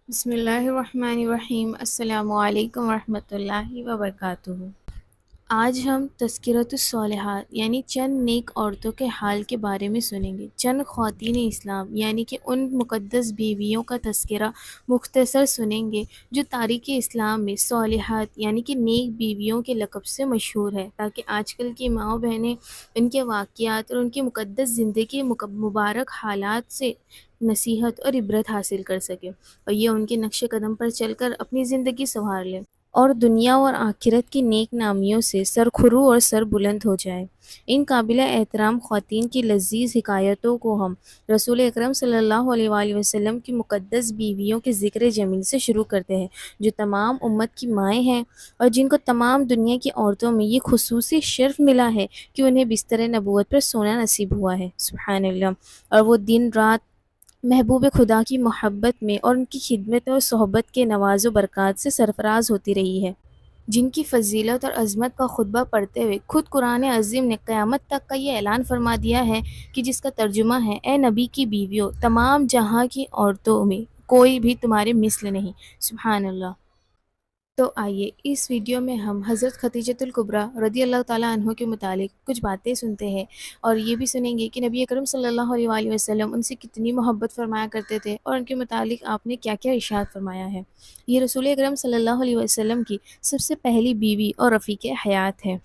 بسم اللہ الرحمن الرحیم۔ السلام علیکم ورحمۃ اللہ وبرکاتہ۔ آج ہم تذکرۃ الصالحات یعنی چند نیک عورتوں کے حال کے بارے میں سنیں گے۔ چند خواتین اسلام یعنی کہ ان مقدس بیویوں کا تذکرہ مختصر سنیں گے جو تاریخ اسلام میں صالحات یعنی کہ نیک بیویوں کے لقب سے مشہور ہے، تاکہ آج کل کی ماؤں بہنیں ان کے واقعات اور ان کی مقدس زندگی مبارک حالات سے نصیحت اور عبرت حاصل کر سکیں اور یہ ان کے نقش قدم پر چل کر اپنی زندگی سنوار لیں اور دنیا اور آخرت کی نیک نامیوں سے سرخرو اور سر بلند ہو جائے۔ ان قابل احترام خواتین کی لذیذ حکایتوں کو ہم رسول اکرم صلی اللہ علیہ وآلہ وسلم کی مقدس بیویوں کے ذکر جمیل سے شروع کرتے ہیں، جو تمام امت کی مائیں ہیں اور جن کو تمام دنیا کی عورتوں میں یہ خصوصی شرف ملا ہے کہ انہیں بستر نبوت پر سونا نصیب ہوا ہے، سبحان اللہ، اور وہ دن رات محبوب خدا کی محبت میں اور ان کی خدمت اور صحبت کے نواز و برکات سے سرفراز ہوتی رہی ہے، جن کی فضیلت اور عظمت کا خطبہ پڑھتے ہوئے خود قرآن عظیم نے قیامت تک کا یہ اعلان فرما دیا ہے کہ جس کا ترجمہ ہے: اے نبی کی بیویوں، تمام جہاں کی عورتوں میں کوئی بھی تمہارے مثل نہیں، سبحان اللہ۔ تو آئیے اس ویڈیو میں ہم حضرت خدیجۃ الکبریٰ رضی اللہ تعالیٰ عنہ کے متعلق کچھ باتیں سنتے ہیں اور یہ بھی سنیں گے کہ نبی اکرم صلی اللہ علیہ وآلہ وسلم ان سے کتنی محبت فرمایا کرتے تھے اور ان کے متعلق آپ نے کیا کیا ارشاد فرمایا ہے۔ یہ رسول اکرم صلی اللہ علیہ وسلم کی سب سے پہلی بیوی اور رفیق حیات ہے۔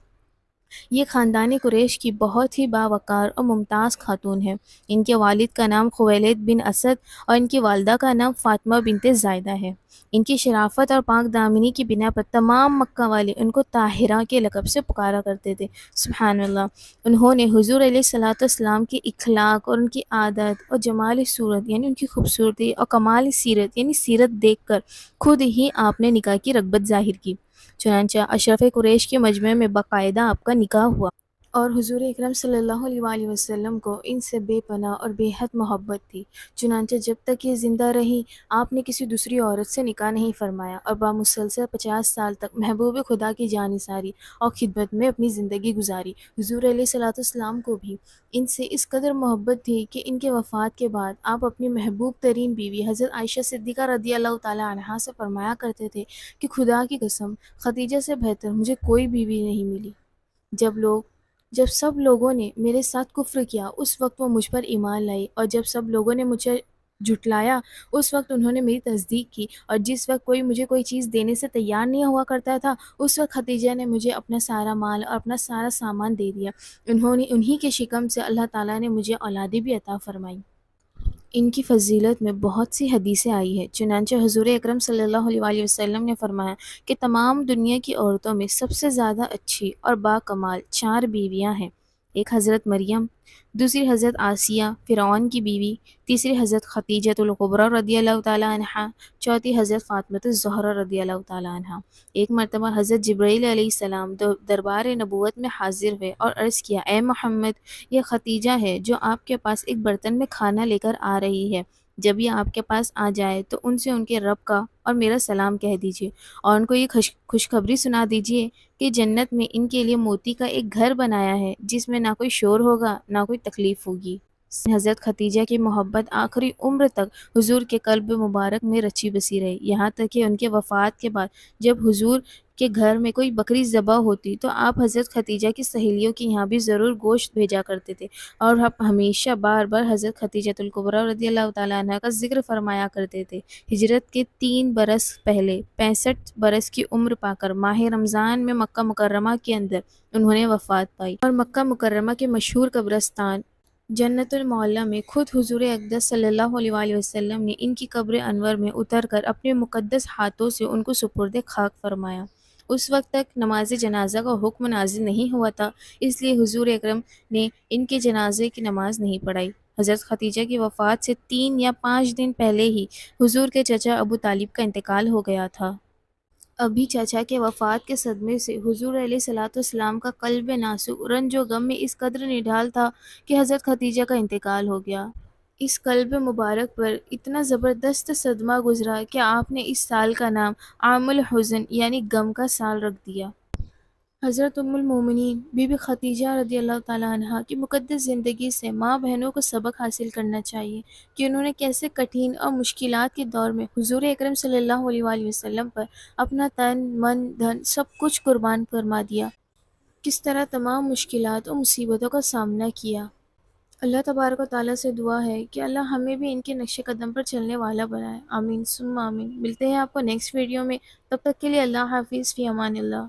یہ خاندان قریش کی بہت ہی باوقار اور ممتاز خاتون ہے۔ ان کے والد کا نام خویلد بن اسد اور ان کی والدہ کا نام فاطمہ بنت زائدہ ہے۔ ان کی شرافت اور پاک دامنی کی بنا پر تمام مکہ والے ان کو طاہرہ کے لقب سے پکارا کرتے تھے، سبحان اللہ۔ انہوں نے حضور علیہ الصلوۃ والسلام کے اخلاق اور ان کی عادت اور جمال صورت یعنی ان کی خوبصورتی اور کمال سیرت یعنی سیرت دیکھ کر خود ہی آپ نے نکاح کی رغبت ظاہر کی۔ چنانچہ اشرف قریش کے مجمع میں باقاعدہ آپ کا نکاح ہوا اور حضور اکرم صلی اللہ علیہ وآلہ وسلم کو ان سے بے پناہ اور بے حد محبت تھی۔ چنانچہ جب تک یہ زندہ رہی آپ نے کسی دوسری عورت سے نکاح نہیں فرمایا اور بامسلسل 50 سال تک محبوب خدا کی جانثاری اور خدمت میں اپنی زندگی گزاری۔ حضور علیہ الصلوۃ والسلام کو بھی ان سے اس قدر محبت تھی کہ ان کے وفات کے بعد آپ اپنی محبوب ترین بیوی حضرت عائشہ صدیقہ رضی اللہ تعالی عنہا سے فرمایا کرتے تھے کہ خدا کی قسم، خدیجہ سے بہتر مجھے کوئی بیوی نہیں ملی۔ جب سب لوگوں نے میرے ساتھ کفر کیا اس وقت وہ مجھ پر ایمان لائی، اور جب سب لوگوں نے مجھے جھٹلایا اس وقت انہوں نے میری تصدیق کی، اور جس وقت کوئی مجھے کوئی چیز دینے سے تیار نہیں ہوا کرتا تھا اس وقت خدیجہ نے مجھے اپنا سارا مال اور اپنا سارا سامان دے دیا۔ انہی کے شکم سے اللہ تعالیٰ نے مجھے اولادیں بھی عطا فرمائی۔ ان کی فضیلت میں بہت سی حدیثیں آئی ہیں، چنانچہ حضور اکرم صلی اللہ علیہ وآلہ وسلم نے فرمایا کہ تمام دنیا کی عورتوں میں سب سے زیادہ اچھی اور باکمال 4 بیویاں ہیں۔ ایک حضرت مریم، دوسری حضرت آسیہ فرعون کی بیوی، تیسری حضرت خدیجۃ الکبریٰ رضی اللہ تعالی عنہا، چوتھی حضرت فاطمہ الزہرا رضی اللہ تعالی عنہا۔ ایک مرتبہ حضرت جبرائیل علیہ السلام دربار نبوت میں حاضر ہوئے اور عرض کیا: اے محمد، یہ خدیجہ ہے جو آپ کے پاس ایک برتن میں کھانا لے کر آ رہی ہے، جب یہ آپ کے پاس آ جائے تو ان سے ان کے رب کا اور میرا سلام کہہ دیجیے، اور ان کو یہ خوشخبری سنا دیجیے کہ جنت میں ان کے لیے موتی کا ایک گھر بنایا ہے جس میں نہ کوئی شور ہوگا نہ کوئی تکلیف ہوگی۔ حضرت خدیجہ کی محبت آخری عمر تک حضور کے قلب مبارک میں رچی بسی رہی، یہاں تک کہ ان کے وفات کے بعد جب حضور کے گھر میں کوئی بکری ذبح ہوتی تو آپ حضرت خدیجہ کی سہیلیوں کے یہاں بھی ضرور گوشت بھیجا کرتے تھے، اور آپ ہمیشہ بار بار حضرت خدیجۃ الکبریٰ رضی اللہ تعالیٰ عنہا کا ذکر فرمایا کرتے تھے۔ ہجرت کے 3 برس پہلے 65 برس کی عمر پا کر ماہ رمضان میں مکہ مکرمہ کے اندر انہوں نے وفات پائی، اور مکہ مکرمہ کے مشہور قبرستان جنت المعلیٰ میں خود حضور اقدس صلی اللہ علیہ وآلہ وسلم نے ان کی قبر انور میں اتر کر اپنے مقدس ہاتھوں سے ان کو سپرد خاک فرمایا۔ اس وقت تک نماز جنازہ کا حکم نازل نہیں ہوا تھا، اس لیے حضور اکرم نے ان کے جنازے کی نماز نہیں پڑھائی۔ حضرت خدیجہ کی وفات سے 3 یا 5 دن پہلے ہی حضور کے چچا ابو طالب کا انتقال ہو گیا تھا۔ ابھی چچا کے وفات کے صدمے سے حضور علیہ الصلوۃ والسلام کا قلب ناسو رنج و غم میں اس قدر نڈھال تھا کہ حضرت خدیجہ کا انتقال ہو گیا۔ اس قلب مبارک پر اتنا زبردست صدمہ گزرا کہ آپ نے اس سال کا نام عام الحزن یعنی غم کا سال رکھ دیا۔ حضرت ام المومنین بی بی خدیجہ رضی اللہ تعالیٰ عنہ کی مقدس زندگی سے ماں بہنوں کو سبق حاصل کرنا چاہیے کہ انہوں نے کیسے کٹھن اور مشکلات کے دور میں حضور اکرم صلی اللہ علیہ وآلہ وسلم پر اپنا تن من دھن سب کچھ قربان فرما دیا، کس طرح تمام مشکلات اور مصیبتوں کا سامنا کیا۔ اللہ تبارک و تعالیٰ سے دعا ہے کہ اللہ ہمیں بھی ان کے نقش قدم پر چلنے والا بنائے، آمین ثم آمین۔ ملتے ہیں آپ کو نیکسٹ ویڈیو میں، تب تک کے لیے اللہ حافظ، فی امان اللہ۔